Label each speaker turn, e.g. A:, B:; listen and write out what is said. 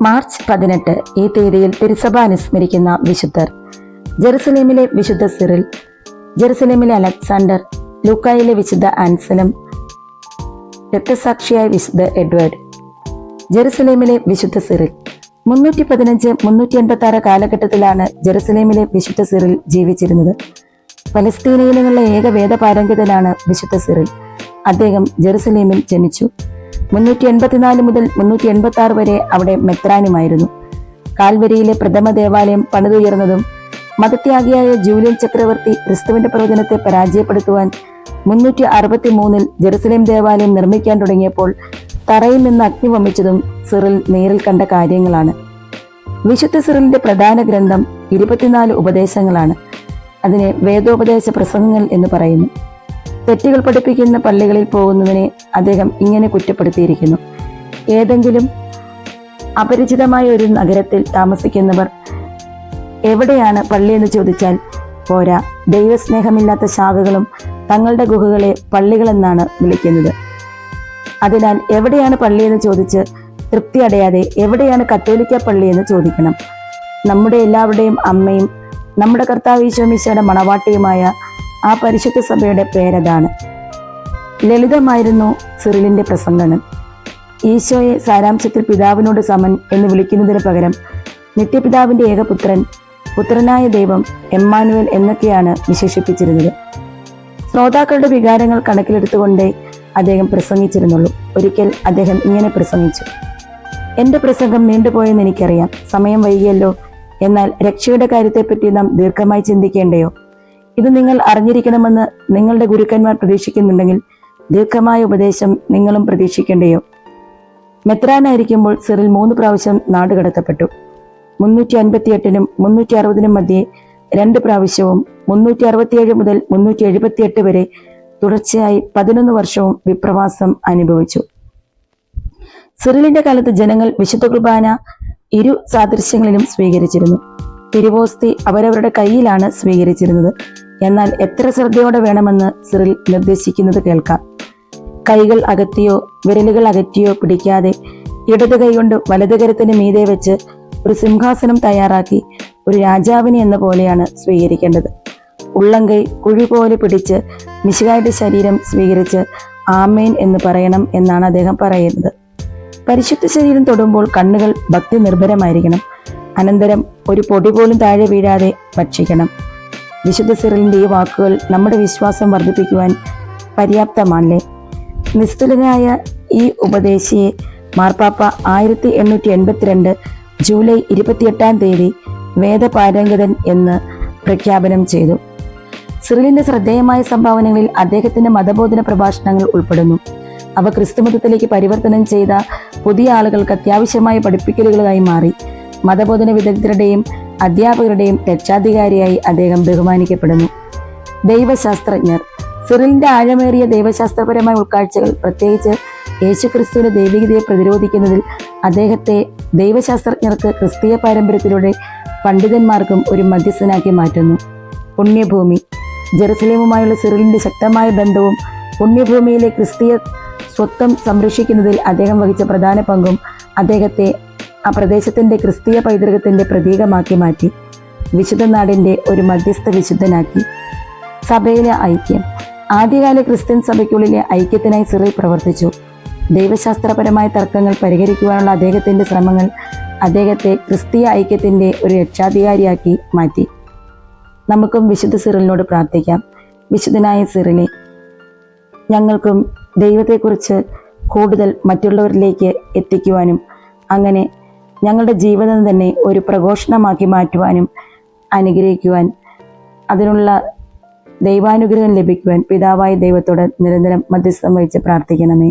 A: March 18 ഈ തീയതിയിൽ തിരുസഭ അനുസ്മരിക്കുന്ന വിശുദ്ധർ: ജെറുസലേമിലെ വിശുദ്ധ സിറിൽ, ജെറുസലേമിലെ അലക്സാണ്ടർ, ലൂക്കായിലെ വിശുദ്ധ ആൻസലം, രക്തസാക്ഷിയായ വിശുദ്ധ എഡ്വേർഡ്. ജെറുസലേമിലെ വിശുദ്ധ സിറിൽ 315-386 കാലഘട്ടത്തിലാണ് ജെറുസലേമിലെ വിശുദ്ധ സിറിൽ ജീവിച്ചിരുന്നത്. പലസ്തീനയിൽ നിന്നുള്ള ഏക വേദപാരംഗതനാണ് വിശുദ്ധ സിറിൽ. അദ്ദേഹം ജെറുസലേമിൽ ജനിച്ചു. 384 മുതൽ 386 വരെ അവിടെ മെത്രാനുമായിരുന്നു. കാൽവരിയിലെ പ്രഥമ ദേവാലയം പണിതുയർന്നതും മതത്യാഗിയായ ജൂലിയൻ ചക്രവർത്തി ക്രിസ്തുവിന്റെ പ്രവചനത്തെ പരാജയപ്പെടുത്തുവാൻ 363 ജെറുസലേം ദേവാലയം നിർമ്മിക്കാൻ തുടങ്ങിയപ്പോൾ തറയിൽ നിന്ന് അഗ്നി വമിച്ചതും സിറിൽ നേരിൽ കണ്ട കാര്യങ്ങളാണ്. വിശുദ്ധ സിറിലിന്റെ പ്രധാന ഗ്രന്ഥം 24 ഉപദേശങ്ങളാണ്. അതിനെ വേദോപദേശ പ്രസംഗങ്ങൾ എന്ന് പറയുന്നു. തെറ്റുകൾ പഠിപ്പിക്കുന്ന പള്ളികളിൽ പോകുന്നതിനെ അദ്ദേഹം ഇങ്ങനെ കുറ്റപ്പെടുത്തിയിരിക്കുന്നു: ഏതെങ്കിലും അപരിചിതമായ ഒരു നഗരത്തിൽ താമസിക്കുന്നവർ എവിടെയാണ് പള്ളിയെന്ന് ചോദിച്ചാൽ പോരാ, ദൈവസ്നേഹമില്ലാത്ത ശാഖകളും തങ്ങളുടെ ഗുഹകളെ പള്ളികളെന്നാണ് വിളിക്കുന്നത്. അതിനാൽ എവിടെയാണ് പള്ളിയെന്ന് ചോദിച്ച് തൃപ്തി അടയാതെ എവിടെയാണ് കത്തോലിക്ക പള്ളിയെന്ന് ചോദിക്കണം. നമ്മുടെ എല്ലാവരുടെയും അമ്മയും നമ്മുടെ കർത്താവ് ഈശോമിശിഹായുടെ മണവാട്ടിയുമായ ആ പരിശുദ്ധ സഭയുടെ പേരതാണ്. ലളിതമായിരുന്നു സിറിലിന്റെ പ്രസംഗങ്ങൾ. ഈശോയെ സാരാംശത്തിൽ പിതാവിനോട് സമൻ എന്ന് വിളിക്കുന്നതിന് പകരം നിത്യപിതാവിന്റെ ഏകപുത്രൻ, പുത്രനായ ദൈവം, എമ്മാനുവേൽ എന്നൊക്കെയാണ് വിശേഷിപ്പിച്ചിരുന്നത്. ശ്രോതാക്കളുടെ വികാരങ്ങൾ കണക്കിലെടുത്തുകൊണ്ടേ അദ്ദേഹം പ്രസംഗിച്ചിരുന്നുള്ളൂ. ഒരിക്കൽ അദ്ദേഹം ഇങ്ങനെ പ്രസംഗിച്ചു: എന്റെ പ്രസംഗം നീണ്ടുപോയെന്ന് എനിക്കറിയാം. സമയം വൈകിയല്ലോ. എന്നാൽ രക്ഷയുടെ കാര്യത്തെപ്പറ്റി നാം ദീർഘമായി ചിന്തിക്കേണ്ടയോ? ഇത് നിങ്ങൾ അറിഞ്ഞിരിക്കണമെന്ന് നിങ്ങളുടെ ഗുരുക്കന്മാർ പ്രതീക്ഷിക്കുന്നുണ്ടെങ്കിൽ ദീർഘമായ ഉപദേശം നിങ്ങളും പ്രതീക്ഷിക്കേണ്ടയോ? മെത്രാനായിരിക്കുമ്പോൾ സിറിൽ 3 പ്രാവശ്യം നാടുകടത്തപ്പെട്ടു. 358-നും 360-നും മധ്യേ 2 പ്രാവശ്യവും 367 മുതൽ 378 വരെ തുടർച്ചയായി 11 വർഷവും വിപ്രവാസം അനുഭവിച്ചു. സിറിലിന്റെ കാലത്ത് ജനങ്ങൾ വിശുദ്ധ കുർബാന ഇരു സാദൃശ്യങ്ങളിലും സ്വീകരിച്ചിരുന്നു. തിരുവോസ്തി അവരവരുടെ കയ്യിലാണ് സ്വീകരിച്ചിരുന്നത്. എന്നാൽ എത്ര ശ്രദ്ധയോടെ വേണമെന്ന് സിറിൽ നിർദ്ദേശിക്കുന്നത് കേൾക്കാം. കൈകൾ അകത്തിയോ വിരലുകൾ അകറ്റിയോ പിടിക്കാതെ ഇടത് കൈകൊണ്ട് വലത് കരത്തിന് മീതെ വെച്ച് ഒരു സിംഹാസനം തയ്യാറാക്കി ഒരു രാജാവിനെ എന്ന പോലെയാണ് സ്വീകരിക്കേണ്ടത്. ഉള്ളംകൈ കുഴി പോലെ പിടിച്ച് മിശിഹായുടെ ശരീരം സ്വീകരിച്ച് ആമേൻ എന്ന് പറയണം എന്നാണ് അദ്ദേഹം പറയുന്നത്. പരിശുദ്ധ ശരീരം തൊടുമ്പോൾ കണ്ണുകൾ ഭക്തി നിർഭരമായിരിക്കണം. അനന്തരം ഒരു പൊടി പോലും താഴെ വീഴാതെ ഭക്ഷിക്കണം. വിശുദ്ധ സിറിലിന്റെ ഈ വാക്കുകൾ നമ്മുടെ വിശ്വാസം വർദ്ധിപ്പിക്കുവാൻ പര്യാപ്തമാണല്ലേ? നിസ്തുലനായ ഈ ഉപദേശിയെ മാർപ്പാപ്പ 1882 ജൂലൈ 28-ാം തീയതി വേദപാരംഗതൻ എന്ന് പ്രഖ്യാപനം ചെയ്തു. സിറിലിന്റെ ശ്രദ്ധേയമായ സംഭാവനകളിൽ അദ്ദേഹത്തിന്റെ മതബോധന പ്രഭാഷണങ്ങൾ ഉൾപ്പെടുന്നു. അവ ക്രിസ്തുമതത്തിലേക്ക് പരിവർത്തനം ചെയ്ത പുതിയ ആളുകൾക്ക് അത്യാവശ്യമായ പഠിപ്പിക്കലുകളായി മാറി. മതബോധന വിദഗ്ധരുടെയും അധ്യാപകരുടെയും രക്ഷാധികാരിയായി അദ്ദേഹം ബഹുമാനിക്കപ്പെടുന്നു. ദൈവശാസ്ത്രജ്ഞർ: സിറിലിന്റെ ആഴമേറിയ ദൈവശാസ്ത്രപരമായ ഉൾക്കാഴ്ചകൾ, പ്രത്യേകിച്ച് യേശുക്രിസ്തുവിന്റെ ദൈവികതയെ പ്രതിരോധിക്കുന്നതിൽ അദ്ദേഹത്തെ ദൈവശാസ്ത്രജ്ഞർക്ക് ക്രിസ്തീയ പാരമ്പര്യത്തിലൂടെ പണ്ഡിതന്മാർക്കും ഒരു മധ്യസ്ഥനാക്കി മാറ്റുന്നു. പുണ്യഭൂമി: ജെറുസലേമുമായുള്ള സിറിലിന്റെ ശക്തമായ ബന്ധവും പുണ്യഭൂമിയിലെ ക്രിസ്തീയ സ്വത്വം സംരക്ഷിക്കുന്നതിൽ അദ്ദേഹം വഹിച്ച പ്രധാന പങ്കും അദ്ദേഹത്തെ ആ പ്രദേശത്തിന്റെ ക്രിസ്തീയ പൈതൃകത്തിന്റെ പ്രതീകമാക്കി മാറ്റി. വിശുദ്ധ നാടിന്റെ ഒരു മധ്യസ്ഥ വിശുദ്ധനാക്കി. സഭയിലെ ഐക്യം: ആദ്യകാല ക്രിസ്ത്യൻ സഭയ്ക്കുള്ളിലെ ഐക്യത്തിനായി സിറിൽ പ്രവർത്തിച്ചു. ദൈവശാസ്ത്രപരമായ തർക്കങ്ങൾ പരിഹരിക്കുവാനുള്ള അദ്ദേഹത്തിന്റെ ശ്രമങ്ങൾ അദ്ദേഹത്തെ ക്രിസ്തീയ ഐക്യത്തിന്റെ ഒരു രക്ഷാധികാരിയാക്കി മാറ്റി. നമുക്കും വിശുദ്ധ സിറിലിനോട് പ്രാർത്ഥിക്കാം: വിശുദ്ധനായ സിറിലെ, ഞങ്ങൾക്കും ദൈവത്തെക്കുറിച്ച് കൂടുതൽ മറ്റുള്ളവരിലേക്ക് എത്തിക്കുവാനും അങ്ങനെ ഞങ്ങളുടെ ജീവിതം തന്നെ ഒരു പ്രഘോഷണമാക്കി മാറ്റുവാനും അനുഗ്രഹിക്കുവാൻ, അതിനുള്ള ദൈവാനുഗ്രഹം ലഭിക്കുവാൻ പിതാവായ ദൈവത്തോട് നിരന്തരം മധ്യസ്ഥം വഹിച്ച് പ്രാർത്ഥിക്കണമേ.